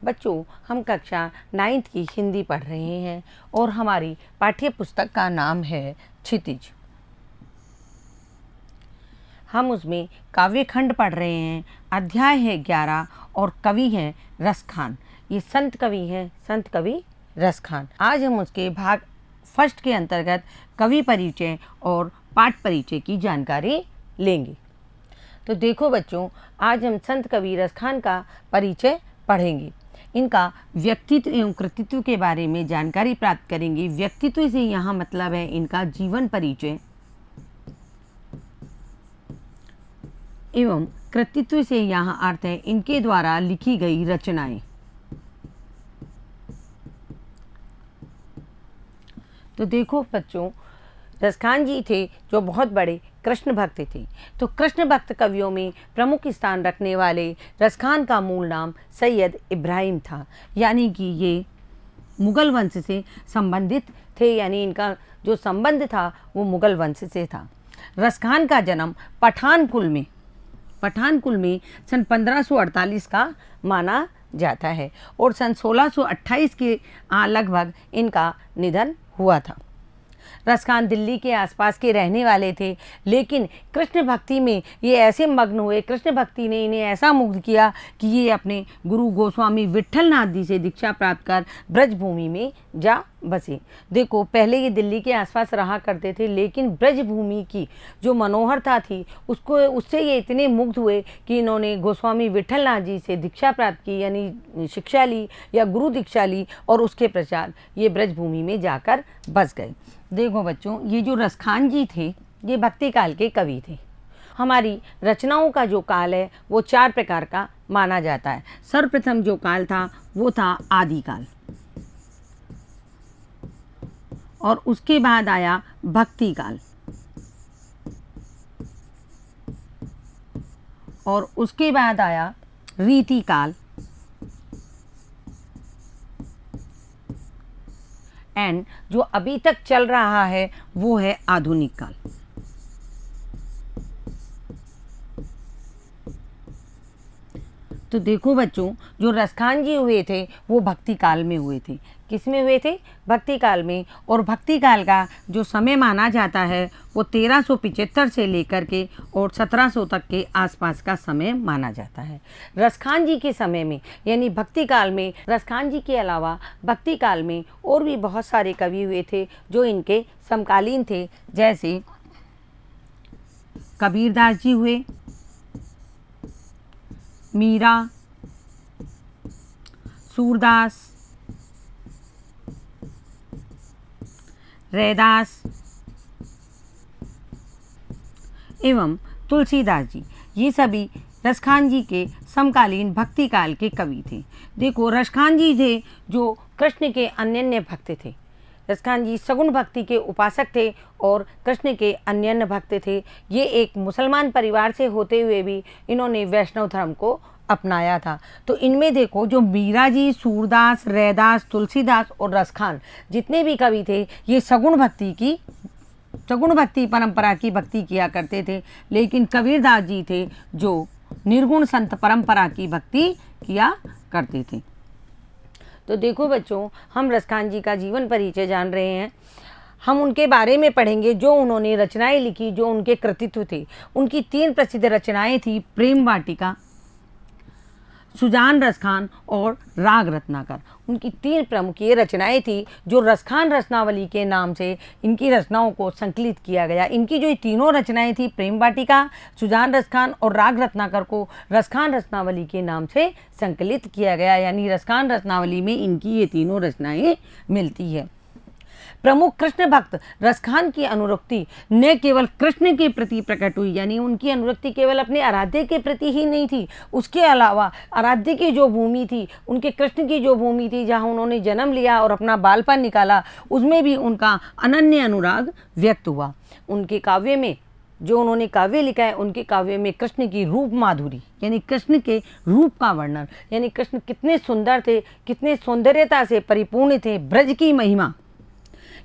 बच्चों, हम कक्षा 9th की हिंदी पढ़ रहे हैं और हमारी पाठ्य पुस्तक का नाम है क्षितिज। हम उसमें काव्य खंड पढ़ रहे हैं। अध्याय है 11 और कवि हैं रसखान। ये संत कवि हैं, संत कवि रसखान। आज हम उसके भाग फर्स्ट के अंतर्गत कवि परिचय और पाठ परिचय की जानकारी लेंगे। तो देखो बच्चों, आज हम संत कवि रसखान का परिचय पढ़ेंगे। इनका व्यक्तित्व एवं कृतित्व के बारे में जानकारी प्राप्त करेंगे। व्यक्तित्व से यहाँ मतलब है इनका जीवन परिचय एवं कृतित्व से यहाँ अर्थ है इनके द्वारा लिखी गई रचनाएं। तो देखो बच्चों, रसखान जी थे जो बहुत बड़े कृष्ण भक्त थे। तो कृष्ण भक्त कवियों में प्रमुख स्थान रखने वाले रसखान का मूल नाम सैयद इब्राहिम था, यानी कि ये मुगल वंश से संबंधित थे, यानी इनका जो संबंध था वो मुगल वंश से था। रसखान का जन्म पठानकुल में सन 1548 का माना जाता है और सन 1628 के लगभग इनका निधन हुआ था। रसखान दिल्ली के आसपास के रहने वाले थे, लेकिन कृष्ण भक्ति में ये ऐसे मग्न हुए, कृष्ण भक्ति ने इन्हें ऐसा मुग्ध किया कि ये अपने गुरु गोस्वामी विट्ठलनाथ जी से दीक्षा प्राप्त कर ब्रजभूमि में जा बसे। देखो, पहले ये दिल्ली के आसपास रहा करते थे, लेकिन ब्रजभूमि की जो मनोहरता थी उससे ये इतने मुग्ध हुए कि इन्होंने गोस्वामी विट्ठलनाथ जी से दीक्षा प्राप्त की, यानी शिक्षा ली या गुरु दीक्षा ली, और उसके पश्चात ये ब्रजभूमि में जाकर बस गए। देखो बच्चों, ये जो रसखान जी थे ये भक्ति काल के कवि थे। हमारी रचनाओं का जो काल है वो 4 प्रकार का माना जाता है। सर्वप्रथम जो काल था वो था आदिकाल, और उसके बाद आया भक्ति काल, और उसके बाद आया रीति काल, एंड जो अभी तक चल रहा है वो है आधुनिक काल। तो देखो बच्चों, जो रसखान जी हुए थे वो भक्ति काल में हुए थे। किस में हुए थे? भक्ति काल में। और भक्ति काल का जो समय माना जाता है वो 1375 से लेकर के और 1700 तक के आसपास का समय माना जाता है। रसखान जी के समय में, यानी भक्ति काल में, रसखान जी के अलावा भक्ति काल में और भी बहुत सारे कवि हुए थे जो इनके समकालीन थे। जैसे कबीरदास जी हुए, मीरा, सूरदास, रैदास एवं तुलसीदास जी। ये सभी रसखान जी के समकालीन भक्ति काल के कवि थे। देखो, रसखान जी थे जो कृष्ण के अनन्य भक्त थे। रसखान जी सगुण भक्ति के उपासक थे और कृष्ण के अनन्य भक्त थे। ये एक मुसलमान परिवार से होते हुए भी इन्होंने वैष्णव धर्म को अपनाया था। तो इनमें देखो, जो मीरा जी, सूरदास, रैदास, तुलसीदास और रसखान जितने भी कवि थे ये सगुण भक्ति परंपरा की भक्ति किया करते थे, लेकिन कबीरदास जी थे जो निर्गुण संत परंपरा की भक्ति किया करते थे। तो देखो बच्चों, हम रसखान जी का जीवन परिचय जान रहे हैं। हम उनके बारे में पढ़ेंगे जो उन्होंने रचनाएं लिखी, जो उनके कृतित्व थे। उनकी 3 प्रसिद्ध रचनाएं थी, प्रेम वाटिका, सुजान रसखान और राग रत्नाकर। उनकी 3 प्रमुख ये रचनाएं थी जो रसखान रचनावली के नाम से इनकी रचनाओं को संकलित किया गया। इनकी जो ये तीनों रचनाएं थी, प्रेम वाटिका, सुजान रसखान और राग रत्नाकर, को रसखान रचनावली के नाम से संकलित किया गया, यानी रसखान रचनावली में इनकी ये तीनों रचनाएं मिलती है। प्रमुख कृष्ण भक्त रसखान की अनुरक्ति न केवल कृष्ण के प्रति प्रकट हुई, यानी उनकी अनुरक्ति केवल अपने आराध्य के प्रति ही नहीं थी, उसके अलावा आराध्य की जो भूमि थी, उनके कृष्ण की जो भूमि थी जहाँ उन्होंने जन्म लिया और अपना बालपन निकाला, उसमें भी उनका अनन्य अनुराग व्यक्त हुआ। उनके काव्य में जो उन्होंने काव्य लिखा है, उनके काव्य में कृष्ण की रूप माधुरी, यानी कृष्ण के रूप का वर्णन, यानी कृष्ण कितने सुंदर थे, कितने सौंदर्यता से परिपूर्ण थे, ब्रज की महिमा,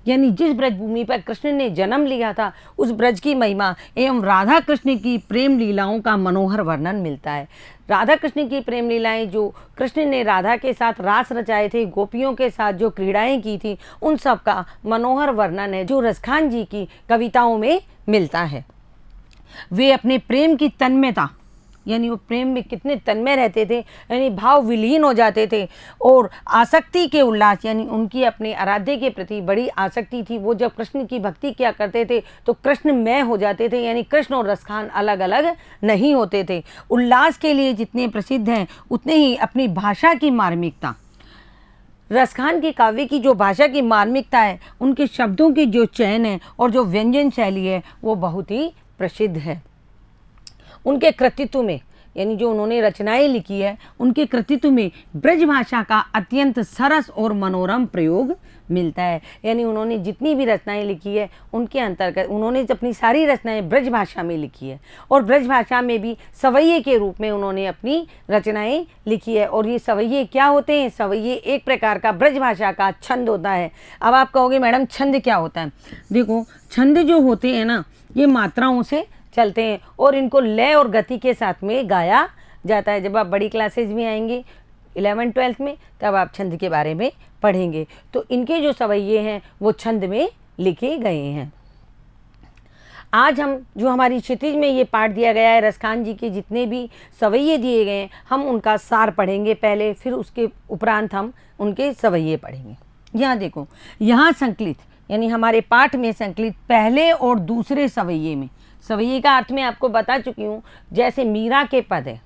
यानी जिस ब्रजभूमि पर कृष्ण ने जन्म लिया था उस ब्रज की महिमा एवं राधा कृष्ण की प्रेम लीलाओं का मनोहर वर्णन मिलता है। राधा कृष्ण की प्रेम लीलाएं, जो कृष्ण ने राधा के साथ रास रचाए थे, गोपियों के साथ जो क्रीड़ाएं की थी, उन सब का मनोहर वर्णन है जो रसखान जी की कविताओं में मिलता है। वे अपने प्रेम की तन्मयता, यानी वो प्रेम में कितने तन्मय रहते थे, यानी भाव विलीन हो जाते थे, और आसक्ति के उल्लास, यानी उनकी अपने आराध्य के प्रति बड़ी आसक्ति थी। वो जब कृष्ण की भक्ति किया करते थे तो कृष्णमय हो जाते थे, यानी कृष्ण और रसखान अलग अलग नहीं होते थे। उल्लास के लिए जितने प्रसिद्ध हैं उतने ही अपनी भाषा की मार्मिकता, रसखान के काव्य की जो भाषा की मार्मिकता है, उनके शब्दों की जो चयन है और जो व्यंजन शैली है, वो बहुत ही प्रसिद्ध है। उनके कृतित्व में, यानी जो उन्होंने रचनाएं लिखी है, उनके कृतित्व में ब्रज भाषा का अत्यंत सरस और मनोरम प्रयोग मिलता है। यानी उन्होंने जितनी भी रचनाएं लिखी है उनके अंतर्गत उन्होंने अपनी सारी रचनाएं ब्रज भाषा में लिखी है, और ब्रज भाषा में भी सवैये के रूप में उन्होंने अपनी रचनाएं लिखी है। और ये सवैये क्या होते हैं? सवैये एक प्रकार का ब्रज भाषा का छंद होता है। अब आप कहोगे मैडम छंद क्या होता है? देखो, छंद जो होते हैं ना, ये मात्राओं से चलते हैं और इनको लय और गति के साथ में गाया जाता है। जब आप बड़ी क्लासेज में आएंगे 11th-12th में, तब आप छंद के बारे में पढ़ेंगे। तो इनके जो सवैये हैं वो छंद में लिखे गए हैं। आज हम जो हमारी क्षितिज में ये पाठ दिया गया है, रसखान जी के जितने भी सवैये दिए गए हैं, हम उनका सार पढ़ेंगे पहले, फिर उसके उपरांत हम उनके सवैये पढ़ेंगे। यहाँ देखो, यहाँ संकलित, यानी हमारे पाठ में संकलित पहले और दूसरे सवैये में, सवैये का अर्थ मैं आपको बता चुकी हूँ। जैसे मीरा के पद है,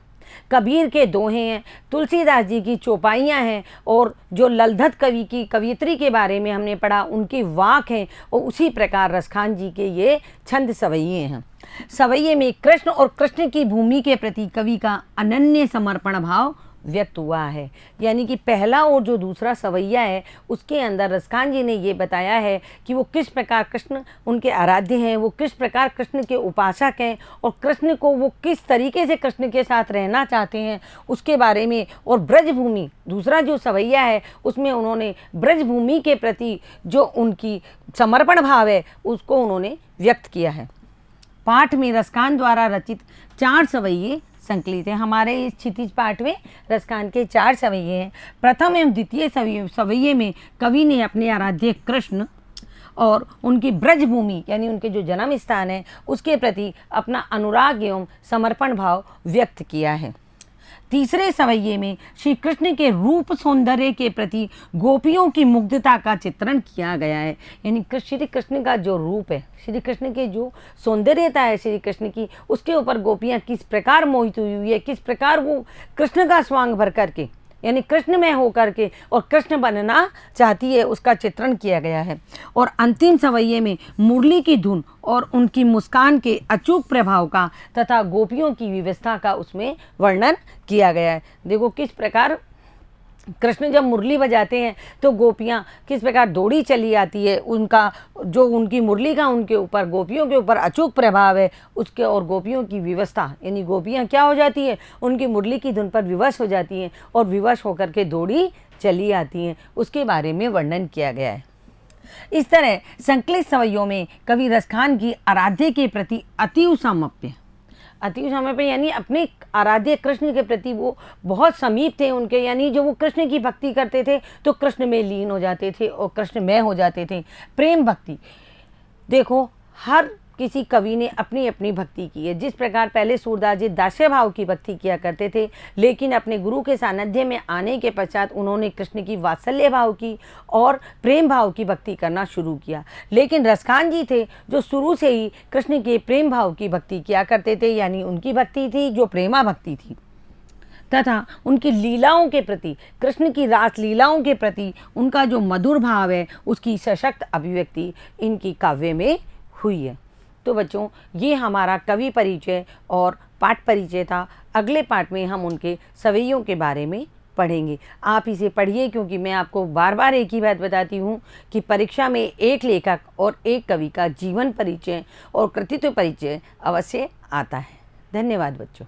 कबीर के दोहे हैं, तुलसीदास जी की चौपाइयाँ हैं, और जो ललधत कवि की कवियत्री के बारे में हमने पढ़ा, उनकी वाक हैं, और उसी प्रकार रसखान जी के ये छंद सवैये हैं। सवैये में कृष्ण और कृष्ण की भूमि के प्रति कवि का अनन्य समर्पण भाव व्यक्त हुआ है। यानी कि पहला और जो दूसरा सवैया है, उसके अंदर रसखान जी ने ये बताया है कि वो किस प्रकार कृष्ण उनके आराध्य हैं, वो किस प्रकार कृष्ण के उपासक हैं, और कृष्ण को वो किस तरीके से कृष्ण के साथ रहना चाहते हैं उसके बारे में। और ब्रजभूमि, दूसरा जो सवैया है, उसमें उन्होंने ब्रजभूमि के प्रति जो उनकी समर्पण भाव है उसको उन्होंने व्यक्त किया है। पाठ में रसखान द्वारा रचित 4 सवैये संकलित है। हमारे इस क्षितिज पाठ में रसखान के 4 सवैये हैं। प्रथम एवं द्वितीय सवैये में कवि ने अपने आराध्य कृष्ण और उनकी ब्रजभूमि, यानी उनके जो जन्म स्थान है, उसके प्रति अपना अनुराग एवं समर्पण भाव व्यक्त किया है। तीसरे सवैये में श्री कृष्ण के रूप सौंदर्य के प्रति गोपियों की मुग्धता का चित्रण किया गया है। यानी श्री कृष्ण का जो रूप है, श्री कृष्ण के जो सौंदर्यता है श्री कृष्ण की, उसके ऊपर गोपियाँ किस प्रकार मोहित हुई है, किस प्रकार वो कृष्ण का स्वांग भर करके, यानी कृष्ण में होकर के और कृष्ण बनना चाहती है, उसका चित्रण किया गया है। और अंतिम सवैये में मुरली की धुन और उनकी मुस्कान के अचूक प्रभाव का तथा गोपियों की व्यवस्था का उसमें वर्णन किया गया है। देखो किस प्रकार कृष्ण जब मुरली बजाते हैं तो गोपियाँ किस प्रकार दौड़ी चली आती है, उनका जो उनकी मुरली का उनके ऊपर, गोपियों के ऊपर अचूक प्रभाव है उसके, और गोपियों की विवशता, यानी गोपियाँ क्या हो जाती है, उनकी मुरली की धुन पर विवश हो जाती हैं और विवश होकर के दौड़ी चली आती हैं, उसके बारे में वर्णन किया गया है। इस तरह संकलित सवैयों में कवि रसखान की आराध्य के प्रति अतीव समर्प्य यानी अपने आराध्य कृष्ण के प्रति वो बहुत समीप थे उनके, यानी जो वो कृष्ण की भक्ति करते थे तो कृष्ण में लीन हो जाते थे और कृष्णमय हो जाते थे। प्रेम भक्ति, देखो हर किसी कवि ने अपनी अपनी भक्ति की है। जिस प्रकार पहले सूरदास जी दास्य भाव की भक्ति किया करते थे, लेकिन अपने गुरु के सानिध्य में आने के पश्चात उन्होंने कृष्ण की वात्सल्य भाव की और प्रेम भाव की भक्ति करना शुरू किया। लेकिन रसखान जी थे जो शुरू से ही कृष्ण के प्रेम भाव की भक्ति किया करते थे, यानी उनकी भक्ति थी जो प्रेमा भक्ति थी, तथा उनकी लीलाओं के प्रति, कृष्ण की रास लीलाओं के प्रति उनका जो मधुर भाव है उसकी सशक्त अभिव्यक्ति इनकी काव्य में हुई है। तो बच्चों, ये हमारा कवि परिचय और पाठ परिचय था। अगले पाठ में हम उनके सवैयों के बारे में पढ़ेंगे। आप इसे पढ़िए, क्योंकि मैं आपको बार बार एक ही बात बताती हूँ कि परीक्षा में एक लेखक और एक कवि का जीवन परिचय और कृतित्व परिचय अवश्य आता है। धन्यवाद बच्चों।